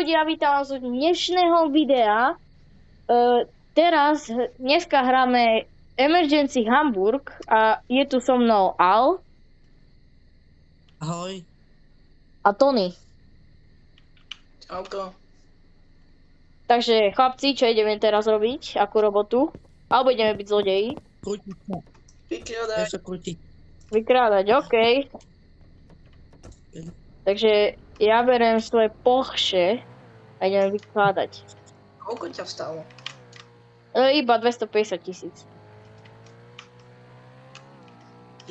ľudia, vítam vás z dnešného videa. Dneska hráme Emergency Hamburg a je tu so mnou Al. Ahoj. A Tony. Čauko. Takže chlapci, čo ideme teraz robiť? Akú robotu? Alebo ideme byť zlodeji? Krútiť sa. Vykrádaj. Ja sa krútiť. Vykrádať, OK. Takže ja beriem svoje Porsche a ideme vykladať. Koľko ťa vstalo? Iba 250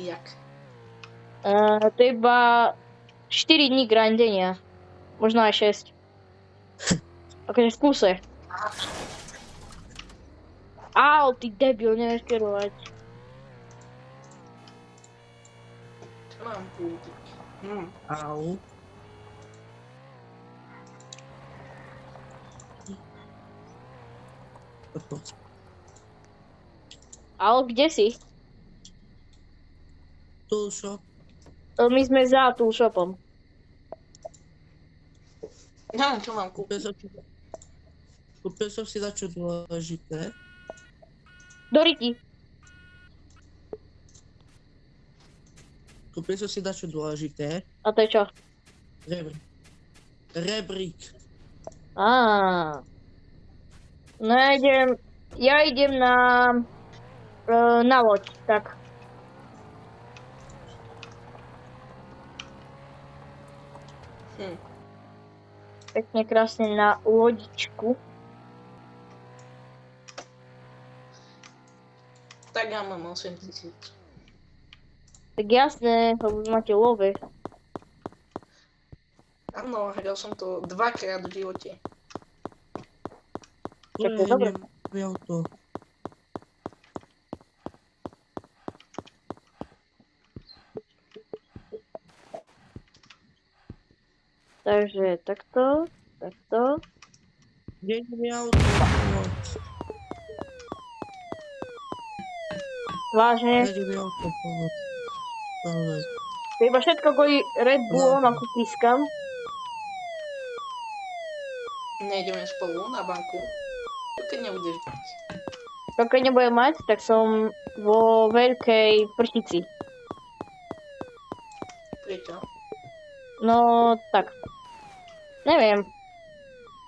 000. Jak? To je iba 4 dní grindenia. Možno aj 6. Akože v kúse. Au, ty debil, nevieš kerovať. Čo mám kúpiť? Au. Au, kde si? Toolshop. My sme za toolshopom. Neviem, čo mám kúpiť. Kúpil som si dačo dôležité. Doriti. Kúpil som si dačo dôležité. A to je čo? Rebrík. No ja idem na loď, tak. Pekne krásne na lodičku. Tak ja mám 8000. Tak jasné, lebo máte love. Áno, hral som to 2-krát v živote. Čakaj, dobre. Neviem auto. Takže takto. Kde je auto? Vážne. Kde je auto? Pomoc. To je iba všetko kvôli Red Bullom a kúpiskam. Nejdeme spolu na banku. Keď nebudeš mať. Keď nebudem mať, tak som vo veľkej prštici. Prečo? No, tak. Neviem.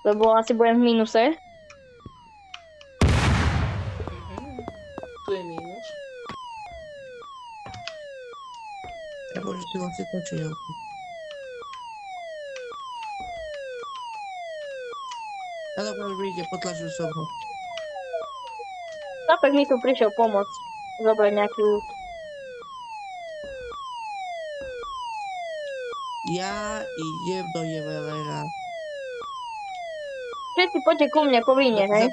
Lebo asi budem v mínuse. Tu je mínus. Ja môžem si vlastne točiť auto. Ja dobré, vidíte, potlačil som ho. Tapek mi tu prišiel pomôcť. Zobrať nejaký ľud. Ja idem do juvelera. Všetci poďte ku mne povinne, hej?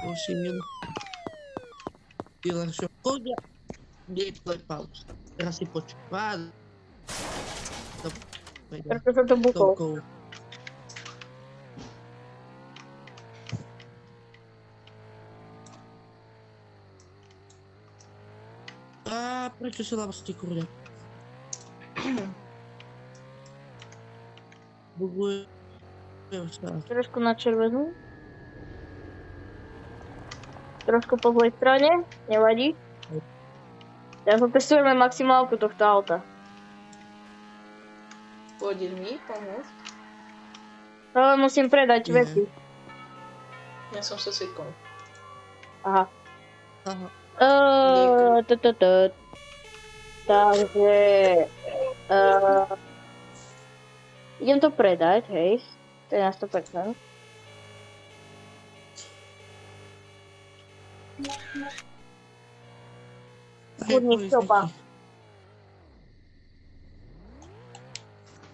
Musím Dealer shop. Kodia. Gameplay pause. Teraz si počúva. Preto som to bukol. A prečo sa nám ste kurňa? Buguje sa. Trošku na červenú. Trošku po zlej strane, nevadí. Ja potestujeme maximálku tohto auta. Pôjdeš mi pomôcť? Ale musím predať veci. Ja som sa sekol. Aha. Aha. Takže... idem to predať, hej. To je na 100%. Kurník sopa.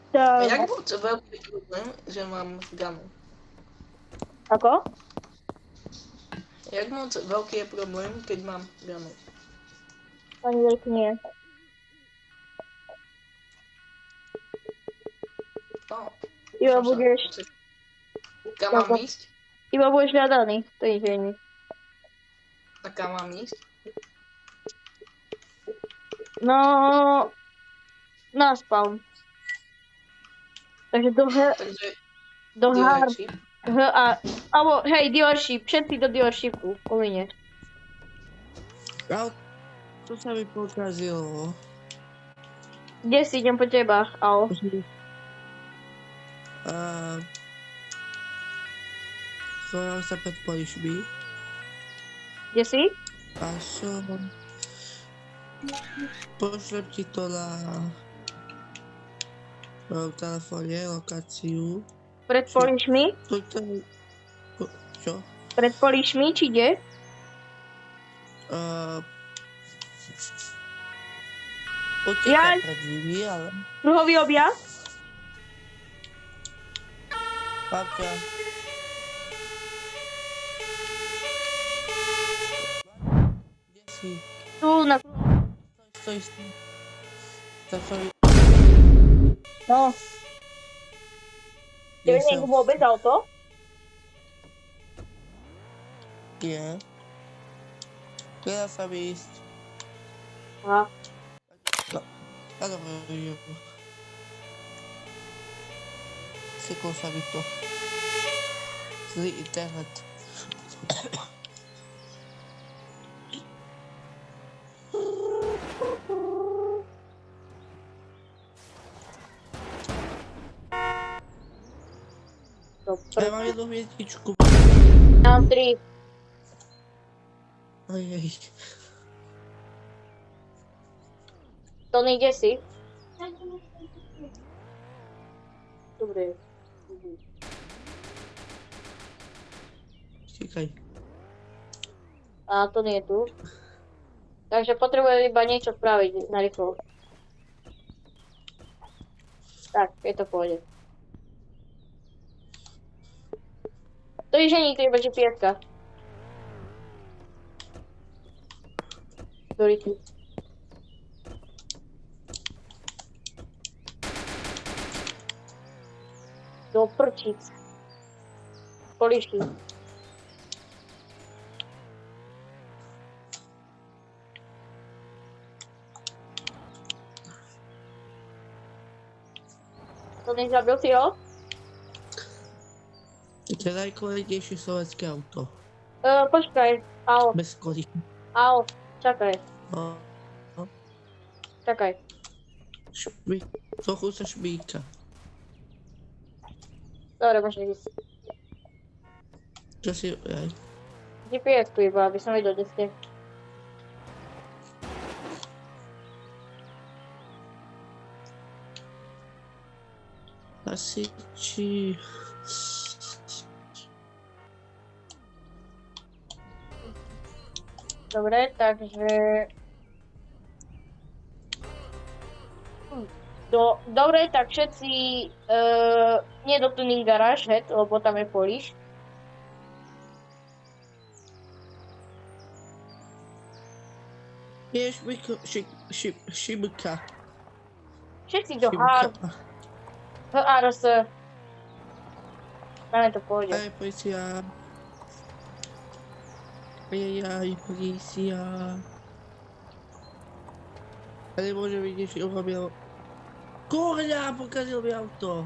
A jak bol to veľký problém, že mám ganu? Ako? Jak moc veľký je problém, keď mám ganu? Ani veľký nie. No. Iba budeš... Kam mám ísť? Iba budeš hľadaný, to je nič. A kam mám ísť? No... Na spawn. Takže Takže do hár, dealership. alebo hej, dealership, všetci do dealershipu, povinne. To sa mi pokazilo. Kde si, idem po teba, Ao? Choval sa pred polišmi. Kde si? A som... Pošlem ti to na... v telefóne, lokáciu. Pred polišmi? Čo? Pred polišmi, či kde? Uteká pred nimi, ale... Kruhový objazd? Papka. Kde si? Tu na... Stoj. No. Kde je niekto vôbec auto? Nie. Nedá sa mi ísť. Aha. Áno, sekol sa mi to. Zlý internet. Ja mám jednu hviezdičku. Mám 3. Ojej. Tony, kde si? Dobre. Čakaj. A Tony je tu. Takže potrebujem iba niečo spraviť na rýchlo. Tak, je to v pohode. To je žení, to je iba GPS-ka. Dority. Do prčic. Polišky. To nezabil si ho? To je najkvalitnejšie slovenské auto. Počkaj. Ao, Bez kolí. ao, čakaj, No. čakaj. Trochu sa šmíka. Dobre, môžeš ísť. Čo si... Aj. GPS-ku iba, aby som videl, kde ste. Hasiči... Dobre, takže... Dobre, tak všetci... nie do tuning garáž, lebo tam je poliš. Je šimka. Všetci do HRS. Máme to pôjde. Aj, policia. Ajajaj, polícia. A nemôžem vidieť, že urobil... Kurňa, pokazil mi auto.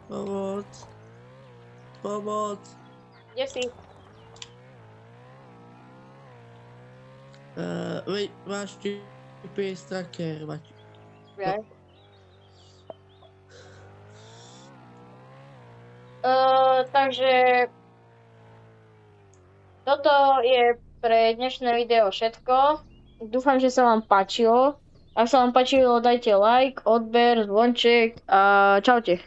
Pomoc. Pomoc. Kde si? Máš GPS tracker, mať. Ja. Takže toto je pre dnešné video všetko. Dúfam, že sa vám páčilo. Ak sa vám páčilo, dajte like, odber, zvonček a čaute.